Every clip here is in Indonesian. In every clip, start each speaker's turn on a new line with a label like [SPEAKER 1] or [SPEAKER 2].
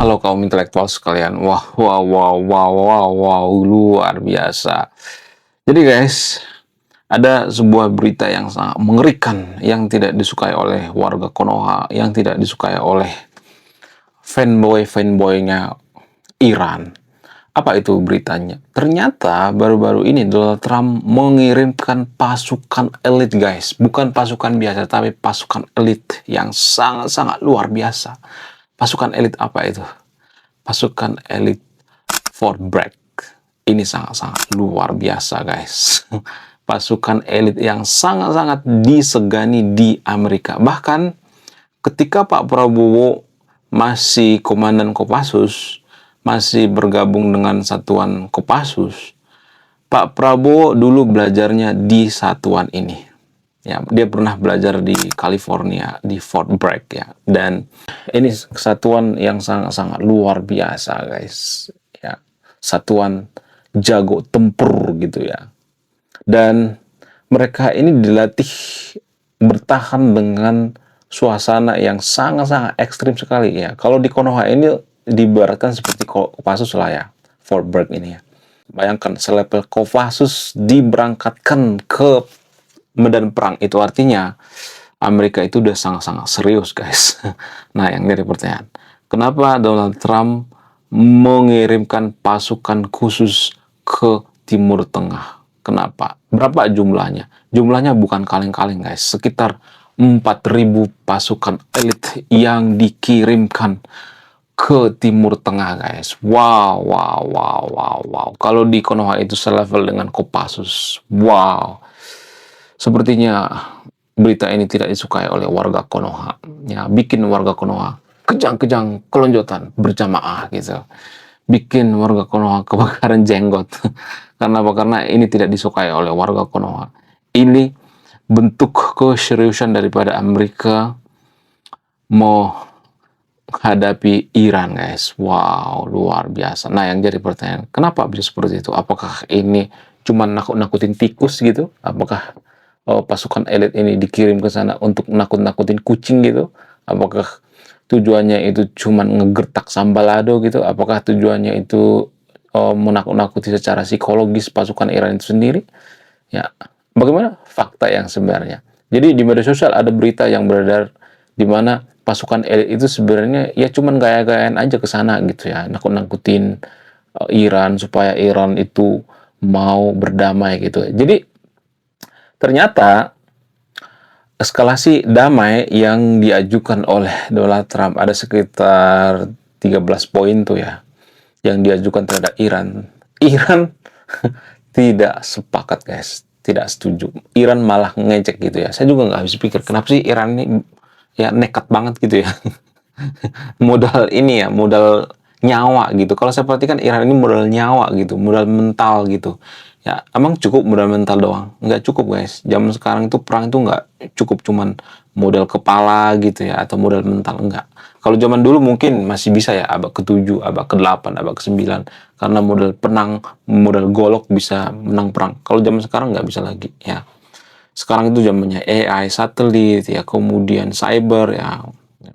[SPEAKER 1] Halo kaum intelektual sekalian. Wah, wow, wow, wow, wow, wow, luar biasa. Jadi guys, ada sebuah berita yang sangat mengerikan yang tidak disukai oleh warga Konoha, yang tidak disukai oleh fanboy-fanboynya Iran. Apa itu beritanya? Ternyata baru-baru ini Donald Trump mengirimkan pasukan elit guys. Bukan pasukan biasa, tapi pasukan elit yang sangat-sangat luar biasa. Pasukan elit apa itu? Pasukan elit Fort Bragg. Ini sangat-sangat luar biasa guys. Pasukan elit yang sangat-sangat disegani di Amerika. Bahkan ketika Pak Prabowo masih komandan Kopassus, masih bergabung dengan satuan Kopassus, Pak Prabowo dulu belajarnya di satuan ini. Ya, dia pernah belajar di California, di Fort Bragg ya. Dan ini kesatuan yang sangat-sangat luar biasa, guys. Ya, satuan jago tempur gitu ya. Dan mereka ini dilatih bertahan dengan suasana yang sangat-sangat ekstrim sekali ya. Kalau di Konoha ini diibaratkan seperti Kopassus lah ya, Fort Bragg ini ya. Bayangkan selevel Kopassus diberangkatkan ke medan perang, itu artinya Amerika itu udah sangat-sangat serius guys. Nah yang jadi pertanyaan, kenapa Donald Trump mengirimkan pasukan khusus ke Timur Tengah? Kenapa? Berapa jumlahnya? Jumlahnya bukan kaleng-kaleng guys, sekitar 4.000 pasukan elit yang dikirimkan ke Timur Tengah guys. Wow, wow, wow, wow, wow. Kalau di Konoha itu selevel dengan Kopassus. Wow. Sepertinya berita ini tidak disukai oleh warga Konoha. Ya, bikin warga Konoha kejang-kejang kelonjotan berjamaah gitu. Bikin warga Konoha kebakaran jenggot. Karena apa? Karena ini tidak disukai oleh warga Konoha. Ini bentuk keseriusan daripada Amerika mau hadapi Iran guys. Wow, luar biasa. Nah yang jadi pertanyaan, kenapa bisa seperti itu? Apakah ini cuma nakut-nakutin tikus gitu? Apakah pasukan elit ini dikirim ke sana untuk nakut-nakutin kucing gitu? Apakah tujuannya itu cuma ngegertak sambalado gitu? Apakah tujuannya itu menakut-nakuti secara psikologis pasukan Iran itu sendiri? Ya, bagaimana fakta yang sebenarnya? Jadi di media sosial ada berita yang beredar di mana pasukan elit itu sebenarnya ya cuman gaya-gayaan aja ke sana gitu ya, nakut-nakutin Iran supaya Iran itu mau berdamai gitu. Jadi ternyata eskalasi damai yang diajukan oleh Donald Trump ada sekitar 13 poin tuh ya yang diajukan terhadap Iran. Iran tidak sepakat guys, tidak setuju. Iran malah ngejek gitu ya. Saya juga nggak habis pikir kenapa sih Iran ini ya nekat banget gitu ya. Modal ini ya, modal nyawa gitu. Kalau saya perhatikan Iran ini modal nyawa gitu, modal mental gitu. Ya, emang cukup modal mental doang? Nggak cukup guys. Zaman sekarang itu perang itu nggak cukup cuman modal kepala gitu ya, atau modal mental, enggak. Kalau zaman dulu mungkin masih bisa ya, abad ke-7, abad ke-8, abad ke-9. Karena modal penang, modal golok bisa menang perang. Kalau zaman sekarang nggak bisa lagi ya. Sekarang itu zamannya AI, satelit, ya, kemudian cyber, ya,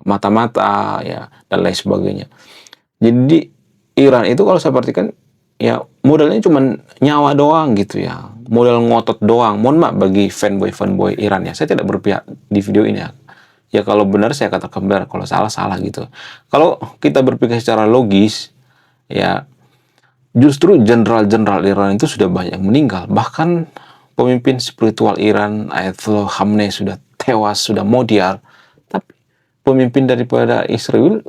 [SPEAKER 1] mata-mata, ya, dan lain sebagainya. Jadi Iran itu kalau saya perhatikan, ya modalnya cuma nyawa doang gitu ya, modal ngotot doang. Mohon maaf bagi fanboy Iran ya, saya tidak berpihak di video ini ya. Ya kalau benar saya katakan benar, kalau salah salah gitu. Kalau kita berpikir secara logis, ya justru jenderal-jenderal Iran itu sudah banyak meninggal. Bahkan pemimpin spiritual Iran, Ayatollah Khamenei sudah tewas, sudah modiar. Tapi pemimpin daripada Israel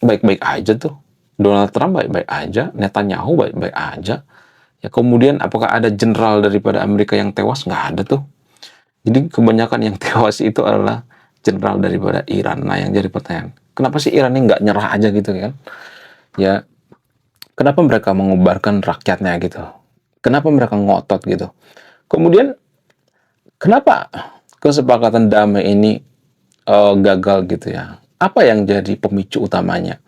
[SPEAKER 1] baik-baik aja tuh. Donald Trump baik-baik aja, Netanyahu baik-baik aja. Ya kemudian apakah ada jenderal daripada Amerika yang tewas? Nggak ada tuh. Jadi kebanyakan yang tewas itu adalah jenderal daripada Iran. Nah yang jadi pertanyaan, kenapa sih Iran ini nggak nyerah aja gitu kan? Ya, kenapa mereka mengubarkan rakyatnya gitu? Kenapa mereka ngotot gitu? Kemudian, kenapa kesepakatan damai ini gagal gitu ya? Apa yang jadi pemicu utamanya?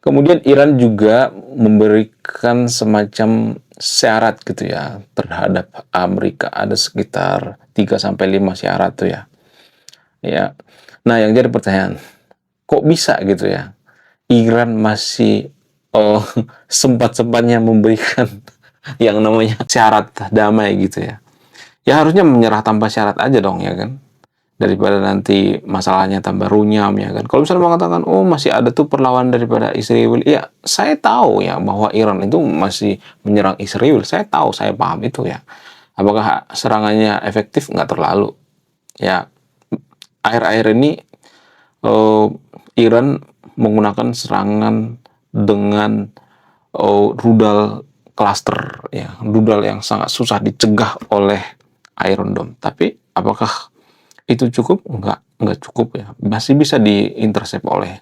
[SPEAKER 1] Kemudian Iran juga memberikan semacam syarat gitu ya terhadap Amerika. Ada sekitar 3-5 syarat tuh ya. Ya. Nah, yang jadi pertanyaan, kok bisa gitu ya? Iran masih sempat-sempatnya memberikan yang namanya syarat damai gitu ya. Ya harusnya menyerah tanpa syarat aja dong ya kan. Daripada nanti masalahnya tambah runyam ya kan. Kalau misalnya mengatakan, oh masih ada tuh perlawanan daripada Israel, ya saya tahu ya bahwa Iran itu masih menyerang Israel. Saya tahu, saya paham itu ya. Apakah serangannya efektif? Nggak terlalu. Ya, akhir-akhir ini eh, Iran menggunakan serangan dengan rudal cluster ya, rudal yang sangat susah dicegah oleh Iron Dome. Tapi apakah itu cukup? Enggak cukup ya. Masih bisa diintercept oleh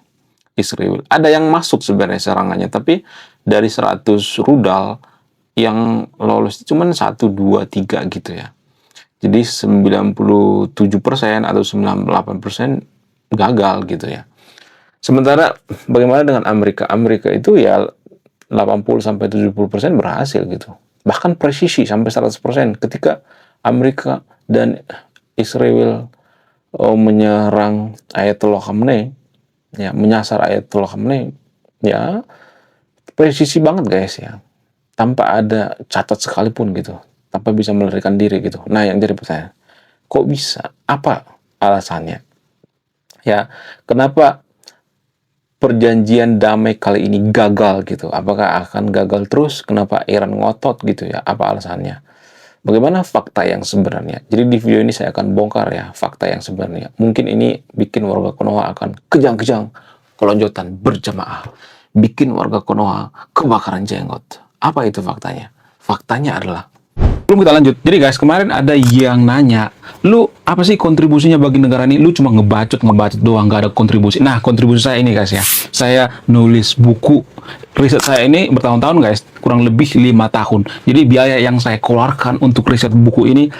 [SPEAKER 1] Israel. Ada yang masuk sebenarnya serangannya, tapi dari 100 rudal yang lolos cuma 1, 2, 3 gitu ya. Jadi 97% atau 98% gagal gitu ya. Sementara bagaimana dengan Amerika? Amerika itu ya 80-70% berhasil gitu. Bahkan presisi sampai 100% ketika Amerika dan Israel menyerang Ayatollah Khamenei, ya menyasar Ayatollah Khamenei, ya presisi banget guys ya, tanpa ada catat sekalipun gitu, tanpa bisa melarikan diri gitu. Nah yang jadi pertanyaan, kok bisa? Apa alasannya? Ya, kenapa perjanjian damai kali ini gagal gitu? Apakah akan gagal terus? Kenapa Iran ngotot gitu ya? Apa alasannya? Bagaimana fakta yang sebenarnya? Jadi di video ini saya akan bongkar ya fakta yang sebenarnya. Mungkin ini bikin warga Konoha akan kejang-kejang, kelonjotan berjamaah. Bikin warga Konoha kebakaran jenggot. Apa itu faktanya? Faktanya adalah, sebelum kita lanjut, jadi guys, kemarin ada yang nanya, lu apa sih kontribusinya bagi negara ini? Lu cuma ngebacot doang, gak ada kontribusi. Nah, kontribusi saya ini guys ya, saya nulis buku. Riset saya ini bertahun-tahun guys, kurang lebih 5 tahun. Jadi biaya yang saya keluarkan untuk riset buku ini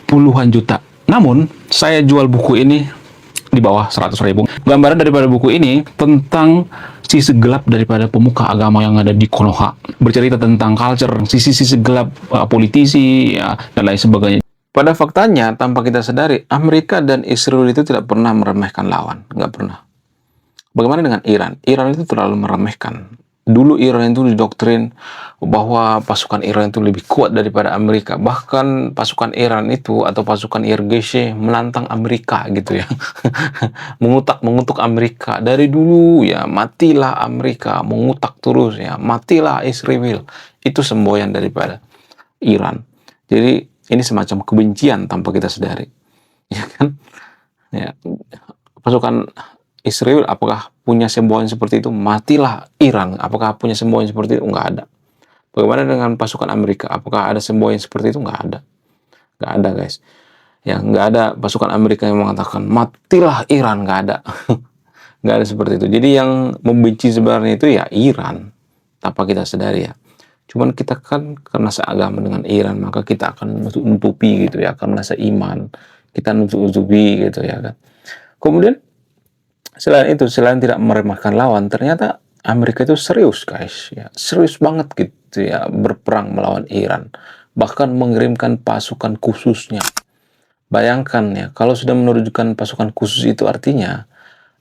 [SPEAKER 1] puluhan juta. Namun, saya jual buku ini di bawah 100.000. Gambaran daripada buku ini tentang sisi gelap daripada pemuka agama yang ada di Konoha. Bercerita tentang culture, sisi-sisi gelap politisi, ya, dan lain sebagainya. Pada faktanya, tanpa kita sadari, Amerika dan Israel itu tidak pernah meremehkan lawan. Nggak pernah. Bagaimana dengan Iran? Iran itu terlalu meremehkan. Dulu Iran itu didoktrin bahwa pasukan Iran itu lebih kuat daripada Amerika. Bahkan pasukan Iran itu atau pasukan IRGC menantang Amerika gitu ya. Mengutuk Amerika. Dari dulu ya, matilah Amerika. Mengutak terus ya, matilah Israel. Itu semboyan daripada Iran. Jadi ini semacam kebencian tanpa kita sadari. Ya kan? Ya, pasukan Israel apakah punya semboyan seperti itu? Matilah Iran. Apakah punya semboyan seperti itu? Nggak ada. Bagaimana dengan pasukan Amerika? Apakah ada semboyan seperti itu? Nggak ada. Nggak ada guys. Ya, nggak ada pasukan Amerika yang mengatakan matilah Iran. Nggak ada. Nggak ada seperti itu. Jadi yang membenci sebenarnya itu ya Iran. Tanpa kita sadari ya. Cuman kita kan karena seagama dengan Iran, maka kita akan nutupi gitu ya. Karena seiman. Kita nutupi gitu ya kan. Kemudian selain itu, selain tidak meremehkan lawan, ternyata Amerika itu serius guys, ya serius banget gitu ya berperang melawan Iran, bahkan mengirimkan pasukan khususnya. Bayangkan ya, kalau sudah menunjukkan pasukan khusus itu artinya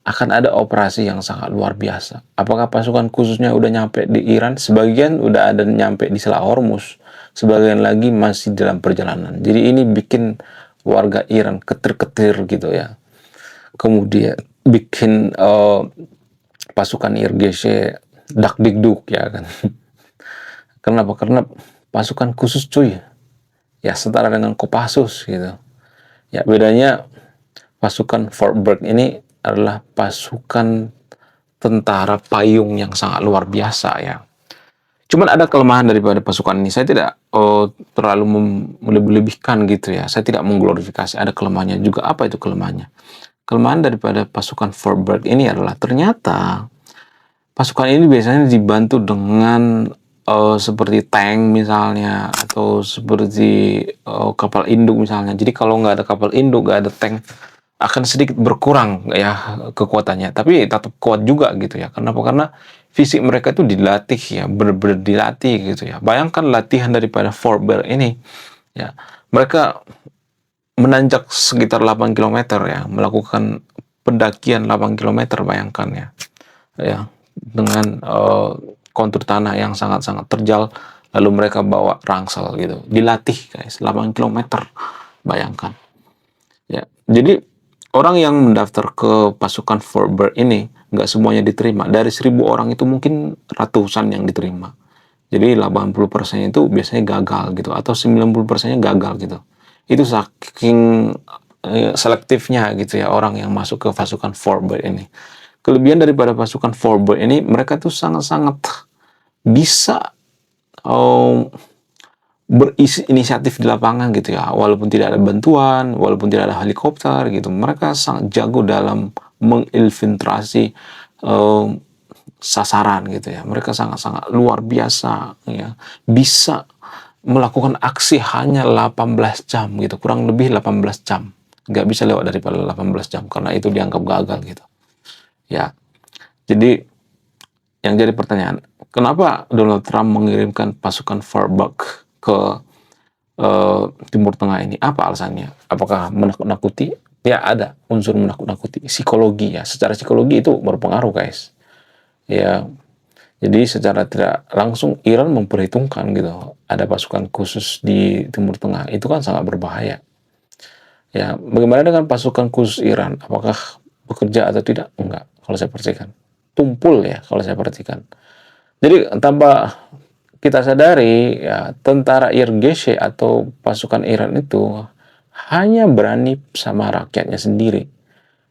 [SPEAKER 1] akan ada operasi yang sangat luar biasa. Apakah pasukan khususnya udah nyampe di Iran? Sebagian udah ada nyampe di Selat Hormuz, sebagian lagi masih dalam perjalanan. Jadi ini bikin warga Iran ketir-ketir gitu ya. Kemudian bikin pasukan IRGC dak-dikduk ya kan. Kenapa? Karena pasukan khusus cuy. Ya setara dengan Kopassus gitu. Ya bedanya pasukan Fort Bragg ini adalah pasukan tentara payung yang sangat luar biasa ya. Cuman ada kelemahan daripada pasukan ini. Saya tidak terlalu melebih-lebihkan gitu ya. Saya tidak mengglorifikasi. Ada kelemahannya juga. Apa itu kelemahannya? Kelemahan daripada pasukan Fort Bragg ini adalah ternyata pasukan ini biasanya dibantu dengan seperti tank misalnya, atau seperti kapal induk misalnya. Jadi kalau nggak ada kapal induk, nggak ada tank, akan sedikit berkurang ya kekuatannya. Tapi tetap kuat juga gitu ya. Kenapa? Karena fisik mereka itu dilatih ya, benar-benar dilatih gitu ya. Bayangkan latihan daripada Fort Bragg ini ya. Mereka menanjak sekitar 8 km ya, melakukan pendakian 8 km, bayangkan ya. Ya, dengan kontur tanah yang sangat-sangat terjal, lalu mereka bawa rangsel gitu, dilatih guys, 8 kilometer, bayangkan. Ya, jadi orang yang mendaftar ke pasukan Fort Bragg ini nggak semuanya diterima. Dari 1.000 orang itu mungkin ratusan yang diterima. Jadi 80% itu biasanya gagal gitu, atau 90%-nya gagal gitu. Itu saking selektifnya gitu ya orang yang masuk ke pasukan Fort Bragg ini. Kelebihan daripada pasukan Fort Bragg ini, mereka tuh sangat-sangat bisa um, berinisiatif di lapangan gitu ya, walaupun tidak ada bantuan, walaupun tidak ada helikopter gitu, mereka sangat jago dalam menginfiltrasi um, sasaran gitu ya. Mereka sangat-sangat luar biasa ya, bisa melakukan aksi hanya 18 jam gitu, kurang lebih 18 jam, nggak bisa lewat daripada 18 jam karena itu dianggap gagal gitu ya. Jadi yang jadi pertanyaan, kenapa Donald Trump mengirimkan pasukan Fort Bragg ke Timur Tengah ini? Apa alasannya? Apakah menakut-nakuti? Ya, ada unsur menakut-nakuti. Psikologi ya, secara psikologi itu berpengaruh guys. Ya, jadi secara tidak langsung Iran memperhitungkan gitu, ada pasukan khusus di Timur Tengah, itu kan sangat berbahaya. Ya, bagaimana dengan pasukan khusus Iran? Apakah bekerja atau tidak? Enggak, kalau saya perhatikan. Tumpul ya, kalau saya perhatikan. Jadi tanpa kita sadari ya, tentara IRGC atau pasukan Iran itu hanya berani sama rakyatnya sendiri.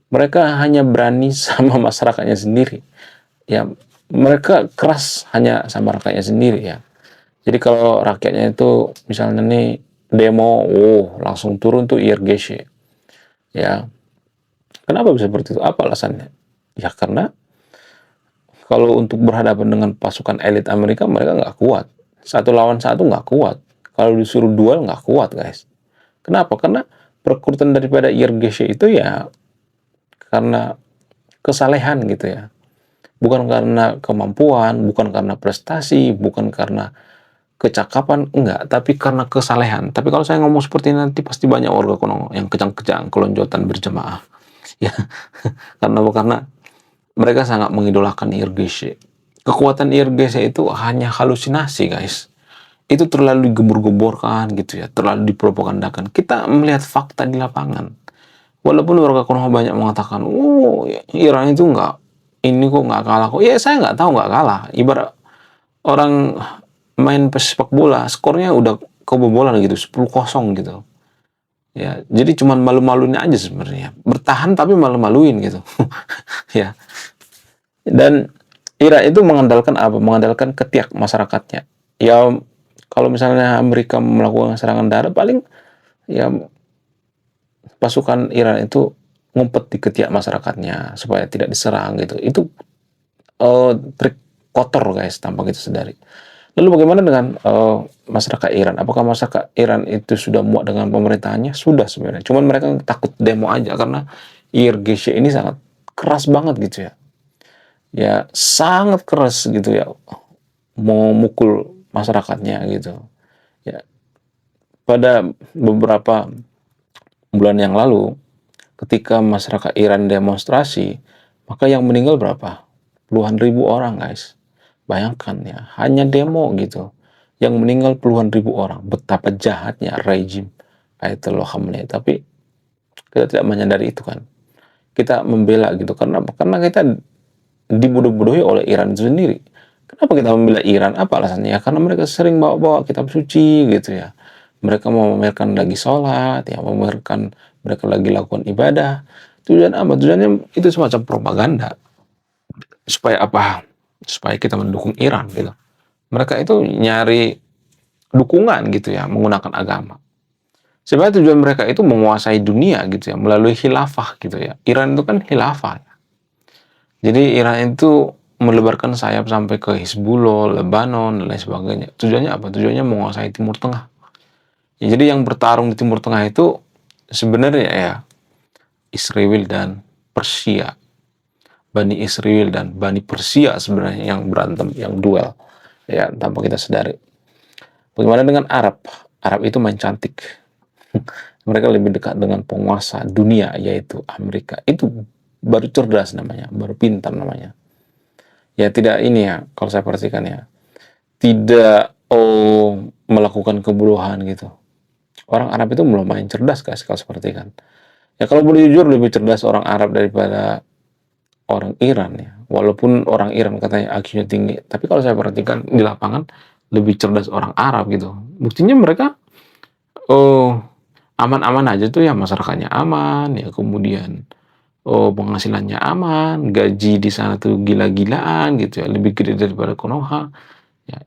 [SPEAKER 1] Mereka hanya berani sama masyarakatnya sendiri. Ya, mereka keras hanya sama rakyatnya sendiri ya. Jadi kalau rakyatnya itu misalnya nih demo, langsung turun tuh IRGC. Ya, kenapa bisa seperti itu? Apa alasannya? Ya karena kalau untuk berhadapan dengan pasukan elit Amerika, mereka nggak kuat. Satu lawan satu nggak kuat. Kalau disuruh duel nggak kuat, guys. Kenapa? Karena perekrutan daripada IRGC itu ya karena kesalehan gitu ya. Bukan karena kemampuan, bukan karena prestasi, bukan karena kecakapan, enggak. Tapi karena kesalehan. Tapi kalau saya ngomong seperti ini nanti pasti banyak warga kono yang kejang-kejang, kelonjotan berjemaah. Ya, karena mereka sangat mengidolakan IRGC. Kekuatan IRGC itu hanya halusinasi, guys. Itu terlalu digembur-gemborkan gitu ya, terlalu dipropagandakan. Kita melihat fakta di lapangan. Walaupun warga Konoha banyak mengatakan, Iran itu enggak, ini kok nggak kalah kok. Ya saya nggak tahu nggak kalah. Ibarat orang main sepak bola, skornya udah kebobolan gitu, 10-0 gitu. Ya, jadi cuman malu-maluin aja sebenarnya. Bertahan tapi malu-maluin gitu. Ya. Dan Iran itu mengandalkan apa? Mengandalkan ketiak masyarakatnya. Ya, kalau misalnya Amerika melakukan serangan darat, paling ya pasukan Iran itu ngumpet di ketiak masyarakatnya supaya tidak diserang gitu. Itu trik kotor guys, tanpa kita sadari. Lalu bagaimana dengan masyarakat Iran? Apakah masyarakat Iran itu sudah muak dengan pemerintahannya? Sudah sebenarnya. Cuman mereka takut demo aja karena IRGC ini sangat keras banget gitu ya. Ya sangat keras gitu ya, mau mukul masyarakatnya gitu. Ya, pada beberapa bulan yang lalu, ketika masyarakat Iran demonstrasi, maka yang meninggal berapa? Puluhan ribu orang, guys. Bayangkan ya, hanya demo gitu. Yang meninggal puluhan ribu orang. Betapa jahatnya rejim Ayatollah Khamenei. Tapi kita tidak menyadari itu kan. Kita membela gitu. Karena kita dibodoh-bodohi oleh Iran itu sendiri. Kenapa kita membela Iran? Apa alasannya? Ya, karena mereka sering bawa-bawa kitab suci gitu ya. Mereka mau memamerkan lagi sholat, ya, memamerkan mereka lagi lakukan ibadah. Tujuan apa? Tujuannya itu semacam propaganda. Supaya apa? Supaya kita mendukung Iran gitu. Mereka itu nyari dukungan gitu ya, menggunakan agama. Sebenarnya tujuan mereka itu menguasai dunia gitu ya, melalui khilafah gitu ya. Iran itu kan khilafah. Jadi Iran itu melebarkan sayap sampai ke Hizbullah, Lebanon, dan lain sebagainya. Tujuannya apa? Tujuannya menguasai Timur Tengah. Ya, jadi yang bertarung di Timur Tengah itu sebenarnya ya Israel dan Persia. Bani Israel dan Bani Persia sebenarnya yang berantem, yang duel. Ya, tanpa kita sadari. Bagaimana dengan Arab? Arab itu main cantik. Mereka lebih dekat dengan penguasa dunia, yaitu Amerika. Itu baru cerdas namanya, baru pintar namanya. ya tidak ini ya, kalau saya perhatikan ya, tidak melakukan kebodohan gitu. Orang Arab itu lumayan cerdas guys kalau seperti kan. Ya kalau boleh jujur lebih cerdas orang Arab daripada orang Iran ya. Walaupun orang Iran katanya IQ-nya tinggi, tapi kalau saya perhatikan di lapangan lebih cerdas orang Arab gitu. Buktinya mereka oh aman-aman aja tuh ya, masyarakatnya aman ya, kemudian penghasilannya aman, gaji di sana tuh gila-gilaan gitu ya, lebih gede daripada Konoha. Ya,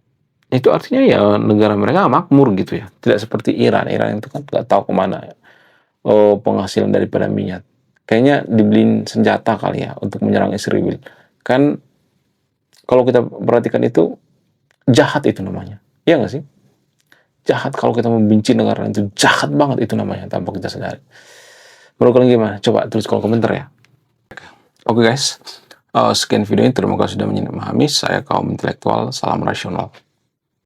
[SPEAKER 1] itu artinya ya negara mereka makmur gitu ya. Tidak seperti Iran. Iran itu kan nggak tahu kemana ya. Penghasilan daripada minyak. Kayaknya dibeliin senjata kali ya untuk menyerang Israel. Kan kalau kita perhatikan itu jahat itu namanya. Iya nggak sih? Jahat kalau kita membenci negara itu jahat banget itu namanya tanpa kita sadari. Menurut kalian gimana? Coba tulis kolom komentar ya. Oke guys, sekian video ini. Terima kasih sudah menyimak memahami. Saya kaum intelektual. Salam rasional.